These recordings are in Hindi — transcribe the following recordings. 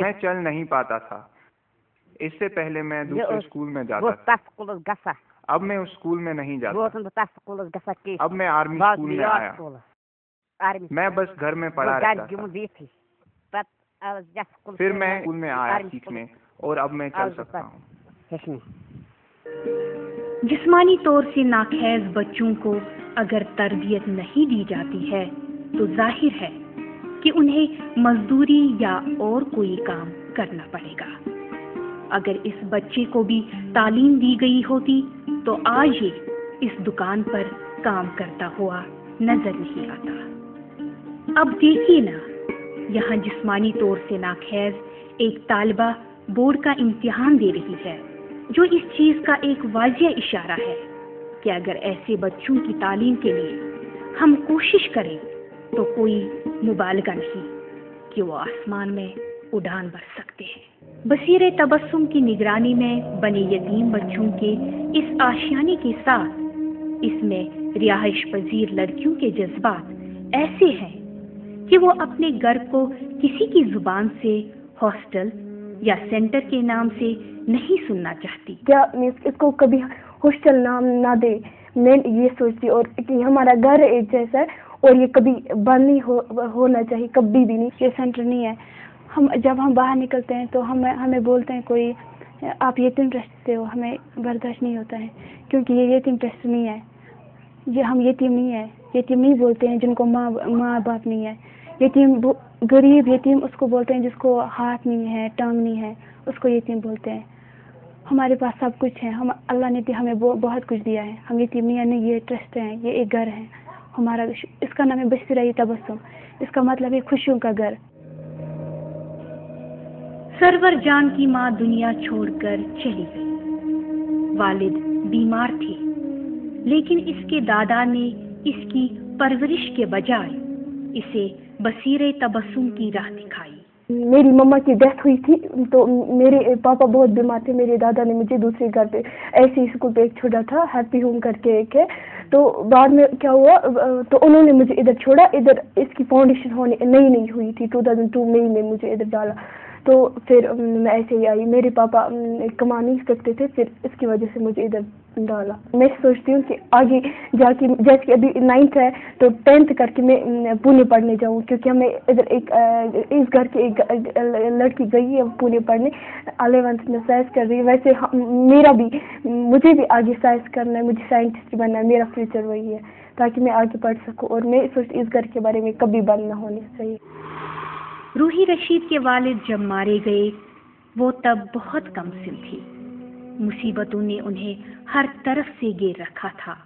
मैं चल नहीं पाता था। इससे पहले मैं दूसरे स्कूल में जाता था। अब मैं उस स्कूल में नहीं जाता। अब मैं आर्मी स्कूल में आया। मैं बस घर में पढ़ा रहता था। फिर मैं स्कूल में आया सीखने, और अब मैं चल सकता हूँ। जिस्मानी तौर से नाखैज बच्चों को अगर तरबियत नहीं दी जाती है तो जाहिर है कि उन्हें मजदूरी या और कोई काम करना पड़ेगा। अगर इस बच्चे को भी तालीम दी गई होती तो आज ये इस दुकान पर काम करता हुआ नजर नहीं आता। अब देखिए ना, यहाँ जिस्मानी तौर से नाखैज एक तालिबा बोर्ड का इम्तिहान दे रही है, जो इस चीज का एक वाजिया इशारा है कि अगर ऐसे बच्चों की तालीम के लिए हम कोशिश करें तो कोई मुबालगा नहीं कि वो आसमान में उड़ान भर सकते हैं। बसीरे तबस्सुम की निगरानी में बने यतीम बच्चों के इस आशियाने के साथ इसमें रिहाइश पजीर लड़कियों के जज्बात ऐसे हैं कि वो अपने घर को किसी की जुबान से हॉस्टल या सेंटर के नाम से नहीं सुनना चाहती। क्या इसको कभी हॉस्टल नाम ना दे, मैं ये सोचती, और कि हमारा घर एक जैसा है और ये कभी बंद नहीं होना चाहिए, कभी भी नहीं। ये सेंटर नहीं है। जब हम बाहर निकलते हैं तो हमें बोलते हैं कोई, आप यतीम ट्रस्ट से हो, हमें बर्दाश्त नहीं होता है, क्योंकि ये यतीम ट्रस्ट नहीं है। ये हम यतीम नहीं है, यतीम नहीं बोलते हैं जिनको माँ बाप नहीं है। यतीम गरीब यतीम उसको बोलते हैं जिसको हाथ नहीं है, टांग नहीं है, उसको यतीम बोलते हैं। हमारे पास सब कुछ है, हम अल्लाह ने हमें बहुत कुछ दिया है। हम यतीम नहीं है, नहीं, ये ट्रस्ट है, ये एक घर है हमारा। इसका नाम है बसीरा तबस्सुम, इसका मतलब है खुशियों का घर। सरवर जान की माँ दुनिया छोड़कर चली गई। वालिद बीमार थे, लेकिन इसके दादा ने इसकी परवरिश के बजाय इसे बसीरे तबस्सुम की राह दिखाई। मेरी मम्मा की डेथ हुई थी तो मेरे पापा बहुत बीमार थे। मेरे दादा ने मुझे दूसरे घर पे ऐसे ही स्कूल पे एक छोड़ा था, हैप्पी होम करके एक है। तो बाद में क्या हुआ, तो उन्होंने मुझे इधर छोड़ा। इधर इसकी फाउंडेशन होने नई हुई थी, 2002 मई में मुझे इधर डाला। तो फिर मैं ऐसे ही आई। मेरे पापा कमा नहीं सकते थे, फिर इसकी वजह से मुझे इधर डाला। मैं सोचती हूँ कि आगे जाके, जैसे अभी 9th है तो 10th करके मैं पुणे पढ़ने जाऊँ, क्योंकि हमें इधर इस घर की एक लड़की गई है पुणे पढ़ने, 11th में साइंस कर रही है। वैसे मुझे भी आगे साइंस करना है, मुझे साइंटिस्ट बनना है, मेरा फ्यूचर वही है, ताकि मैं आगे पढ़ सकूँ। और मैं सोचती इस घर के बारे में कभी बंद ना होने चाहिए। रूही रशीद के वालिद जब मारे गए वो तब बहुत कमसिन थी। मुसीबतों ने उन्हें हर तरफ से घेर रखा था,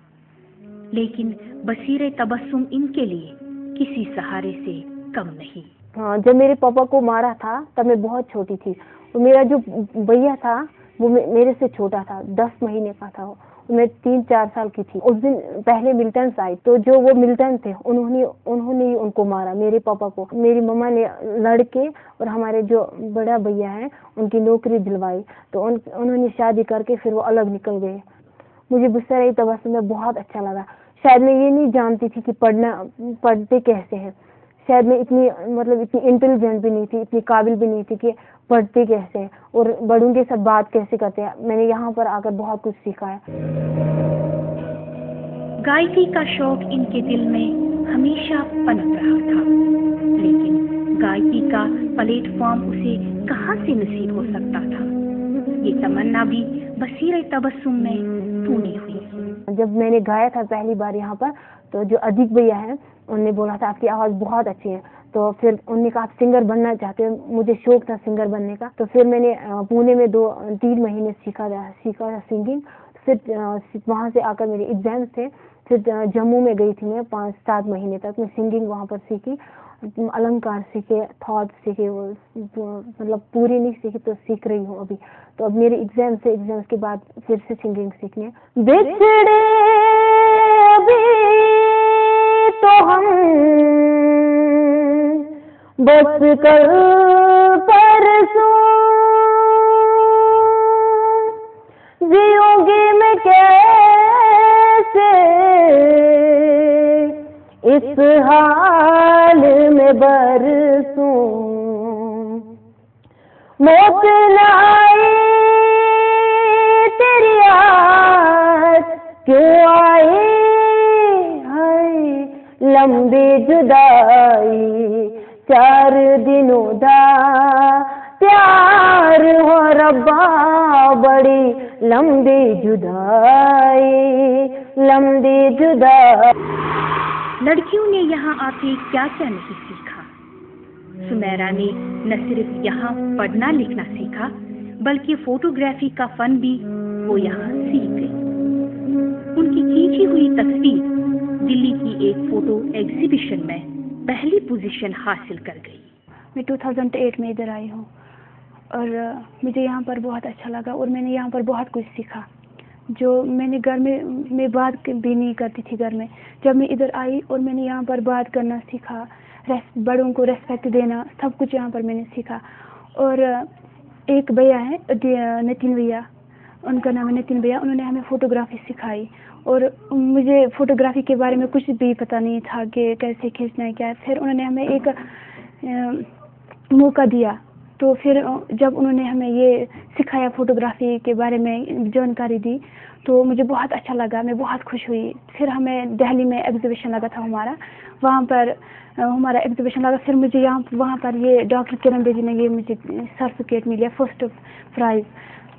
लेकिन बसीरे तबस्सुम इनके लिए किसी सहारे से कम नहीं। हाँ, जब मेरे पापा को मारा था तब मैं बहुत छोटी थी। तो मेरा जो भैया था वो मेरे से छोटा था, 10 महीने का था। मैं 3-4 साल की थी। उस दिन पहले मिलिटेंट्स आए, तो जो वो मिलिटेंट थे उन्होंने ही उनको मारा, मेरे पापा को। मेरी मम्मा ने लड़के और हमारे जो बड़ा भैया है उनकी नौकरी दिलवाई, तो उन्होंने शादी करके फिर वो अलग निकल गए। मुझे बसीरे तबस्सुम में बहुत अच्छा लगा। शायद मैं ये नहीं जानती थी कि पढ़ते कैसे हैं। शायद मैं इतनी इंटेलिजेंट भी नहीं थी, इतनी काबिल भी नहीं थी कि पढ़ते कैसे हैं और बड़ों के साथ बात कैसे करते हैं। मैंने यहाँ पर आकर बहुत कुछ सीखा है। गायकी का शौक इनके दिल में हमेशा पनप रहा था, लेकिन गायकी का प्लेटफॉर्म उसे कहाँ से नसीब हो सकता था। ये तमन्ना भी बसीरे तबस्सुम में पूरी हुई। जब मैंने गाया था पहली बार यहाँ पर, तो जो अदीक भैया हैं उन्होंने बोला था आपकी आवाज़ बहुत अच्छी है। तो फिर उन्होंने कहा आप सिंगर बनना चाहते हो। मुझे शौक था सिंगर बनने का। तो फिर मैंने पुणे में 2-3 महीने सीखा था सिंगिंग। फिर वहाँ से आकर मेरे एग्जाम्स थे। फिर जम्मू में गई थी मैं 5-7 महीने तक। मैं सिंगिंग वहाँ पर सीखी, अलंकार सीखे, थॉट सीखे, वो पूरी नहीं सीखी तो सीख रही हूँ अभी। तो अब मेरे एग्जाम्स के बाद फिर से सिंगिंग सीखनी है। बिछड़े अभी तो हम बस कल परसों, जियोगी मैं कैसे इस हाल में बरसूं। मौत न आए तेरी याद क्यों आए, हाय लंबी जुदाई 4 दिनों दा प्यार हो रब्बा, बड़ी लंबी जुदाई, लंबी जुदाई। लड़कियों ने यहाँ आके क्या क्या नहीं सीखा। सुमेरा ने न सिर्फ यहाँ पढ़ना लिखना सीखा, बल्कि फोटोग्राफी का फन भी वो यहाँ सीख गई। उनकी खींची हुई तस्वीर दिल्ली की एक फोटो एग्जीबिशन में पहली पोजीशन हासिल कर गई। मैं 2008 में इधर आई हूँ और मुझे यहाँ पर बहुत अच्छा लगा और मैंने यहाँ पर बहुत कुछ सीखा जो मैंने घर में मैं बात भी नहीं करती थी घर में। जब मैं इधर आई और मैंने यहाँ पर बात करना सीखा, बड़ों को रेस्पेक्ट देना, सब कुछ यहाँ पर मैंने सीखा। और एक भैया है नितिन भैया, उनका नाम है नितिन भैया, उन्होंने हमें फ़ोटोग्राफी सिखाई और मुझे फ़ोटोग्राफी के बारे में कुछ भी पता नहीं था कि कैसे खींचना है क्या है। फिर उन्होंने हमें एक मौका दिया, तो फिर जब उन्होंने हमें ये सिखाया फ़ोटोग्राफी के बारे में जानकारी दी तो मुझे बहुत अच्छा लगा, मैं बहुत खुश हुई। फिर हमें दिल्ली में एग्जीबिशन लगा था हमारा, वहाँ पर हमारा एग्जीबिशन लगा। फिर मुझे वहाँ पर ये डॉक्टर किरण बेदी ने ये मुझे सर्टिफिकेट मिला, फर्स्ट प्राइज़।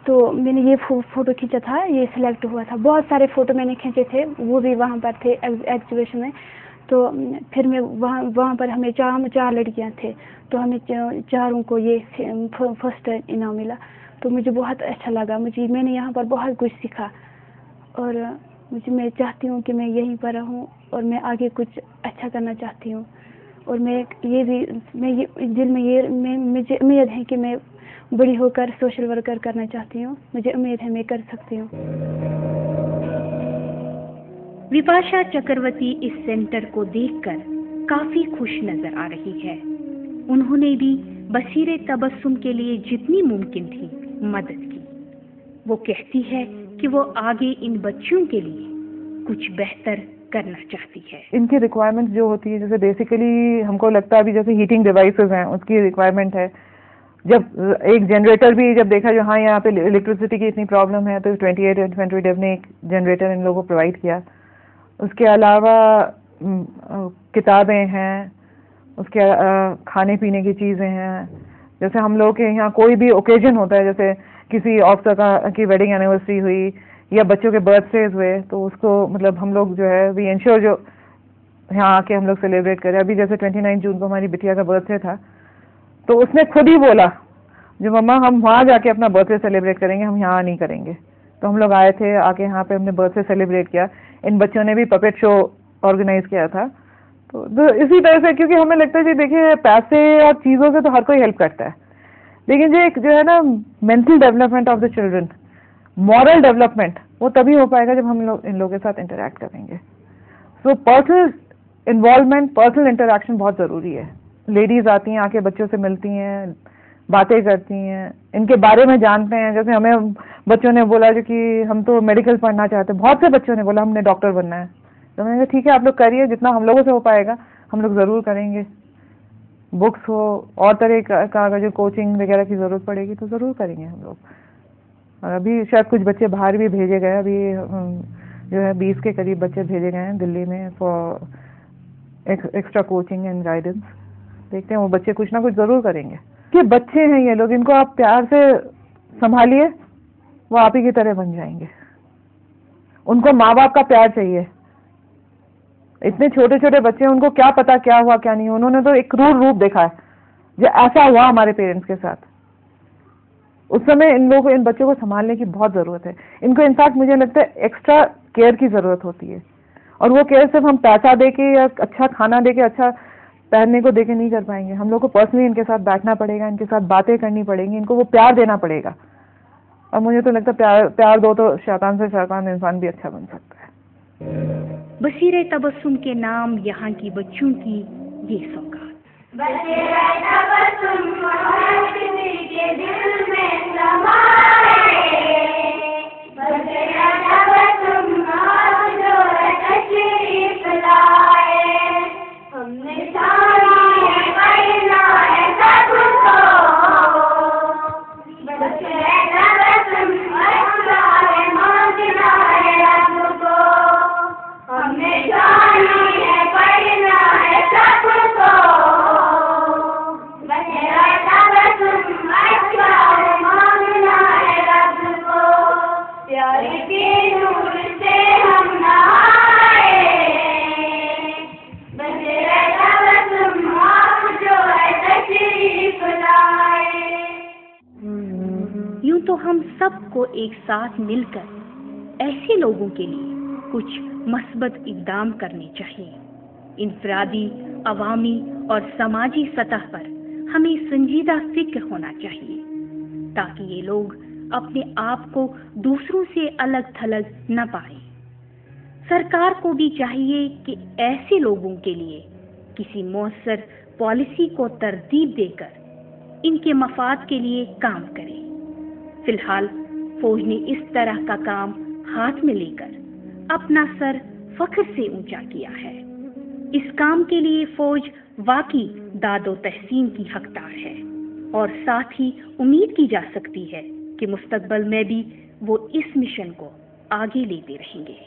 तो मैंने ये फ़ोटो खींचा था, ये सिलेक्ट हुआ था। बहुत सारे फ़ोटो मैंने खींचे थे, वो भी वहाँ पर थे एग्जीबिशन में। तो फिर मैं वहाँ पर हमें 4 लड़कियाँ थे, तो हमें चारों को ये फर्स्ट इनाम मिला। तो मुझे बहुत अच्छा लगा, मैंने यहाँ पर बहुत कुछ सीखा और मैं चाहती हूँ कि मैं यहीं पर रहूँ और मैं आगे कुछ अच्छा करना चाहती हूँ। और मुझे उम्मीद है कि मैं बड़ी होकर सोशल वर्कर करना चाहती हूँ। मुझे उम्मीद है मैं कर सकती हूँ। विपाशा चक्रवर्ती इस सेंटर को देखकर काफी खुश नजर आ रही है। उन्होंने भी बसीरे तबस्सुम के लिए जितनी मुमकिन थी मदद की। वो कहती है कि वो आगे इन बच्चों के लिए कुछ बेहतर करना चाहती है। इनकी रिक्वायरमेंट जो होती है, जैसे बेसिकली हमको लगता है अभी जैसे हीटिंग डिवाइसेस हैं उसकी रिक्वायरमेंट है। जब एक जनरेटर भी जब देखा जो हाँ यहाँ पे इलेक्ट्रिसिटी की इतनी प्रॉब्लम है तो 28 ने एक जनरेटर इन लोगों को प्रोवाइड किया। उसके अलावा किताबें हैं, उसके खाने पीने की चीज़ें हैं। जैसे हम लोग के यहाँ कोई भी ओकेजन होता है, जैसे किसी ऑफिसर की वेडिंग एनिवर्सरी हुई या बच्चों के बर्थडेज हुए, तो उसको मतलब हम लोग जो है वी इंश्योर जो यहाँ आके हम लोग सेलिब्रेट करें। अभी जैसे 29 जून को हमारी बिटिया का बर्थडे था, तो उसने खुद ही बोला जो मम्मा हम वहाँ जाके अपना बर्थडे सेलिब्रेट करेंगे, हम यहाँ नहीं करेंगे। तो हम लोग आए थे, आके यहाँ पे हमने बर्थडे सेलिब्रेट किया। इन बच्चों ने भी पपेट शो ऑर्गेनाइज किया था। तो इसी तरह से, क्योंकि हमें लगता है जी देखिए पैसे और चीज़ों से तो हर कोई हेल्प करता है, लेकिन जो है ना mental development of the children, moral development, वो तभी हो पाएगा जब हम लोग इन लोगों के साथ इंटरेक्ट करेंगे। So personal involvement, personal interaction बहुत ज़रूरी है। लेडीज़ आती हैं, आके बच्चों से मिलती हैं, बातें करती हैं, इनके बारे में जानते हैं। जैसे हमें बच्चों ने बोला जो कि हम तो मेडिकल पढ़ना चाहते हैं, बहुत से बच्चों ने बोला हमने डॉक्टर बनना है। तो मैंने कहा ठीक है आप लोग करिए, जितना हम लोगों से हो पाएगा हम लोग ज़रूर करेंगे। बुक्स हो और तरह का जो कोचिंग वगैरह की ज़रूरत पड़ेगी तो ज़रूर करेंगे हम लोग। और अभी शायद कुछ बच्चे बाहर भी भेजे गए, अभी जो है 20 के करीब बच्चे भेजे गए हैं दिल्ली में for extra coaching and guidance. देखते हैं वो बच्चे कुछ ना कुछ ज़रूर करेंगे। कि बच्चे हैं ये लोग, इनको आप प्यार से संभालिए, वो आप ही की तरह बन जाएंगे। उनको माँ बाप का प्यार चाहिए। इतने छोटे छोटे बच्चे हैं, उनको क्या पता क्या हुआ क्या नहीं। उन्होंने तो एक क्रूर रूप देखा है जो ऐसा हुआ हमारे पेरेंट्स के साथ। उस समय इन बच्चों को संभालने की बहुत ज़रूरत है। इनको इनफैक्ट मुझे लगता है एक्स्ट्रा केयर की ज़रूरत होती है, और वो केयर सिर्फ हम पैसा दे के या अच्छा खाना दे के, अच्छा पहनने को देके नहीं कर पाएंगे। हम लोग को पर्सनली इनके साथ बैठना पड़ेगा, इनके साथ बातें करनी पड़ेंगी, इनको वो प्यार देना पड़ेगा। और मुझे तो लगता है प्यार दो तो शैतान से शैतान इंसान भी अच्छा बन सकता है। बसीरे तबस्सुम के नाम यहाँ की बच्चों की ये सौगात। बसीरे तबस्सुम हर किसी के दिल में समाए, बसीरे तबस्सुम आज जो है तशरीफ लाए, हमने सारी करना है सबको, तो हम सबको एक साथ मिलकर ऐसे लोगों के लिए कुछ मस्बत इक़दाम करने चाहिए। इनफरादी, अवामी और समाजी सतह पर हमें संजीदा फिक्र होना चाहिए ताकि ये लोग अपने आप को दूसरों से अलग थलग न पाएं। सरकार को भी चाहिए कि ऐसे लोगों के लिए किसी मौसर पॉलिसी को तरतीब देकर इनके मफाद के लिए काम करे। फिलहाल फौज ने इस तरह का काम हाथ में लेकर अपना सर फख्र से ऊंचा किया है। इस काम के लिए फौज वाकई दादो तहसीन की हकदार है और साथ ही उम्मीद की जा सकती है कि मुस्तकबिल में भी वो इस मिशन को आगे लेते रहेंगे।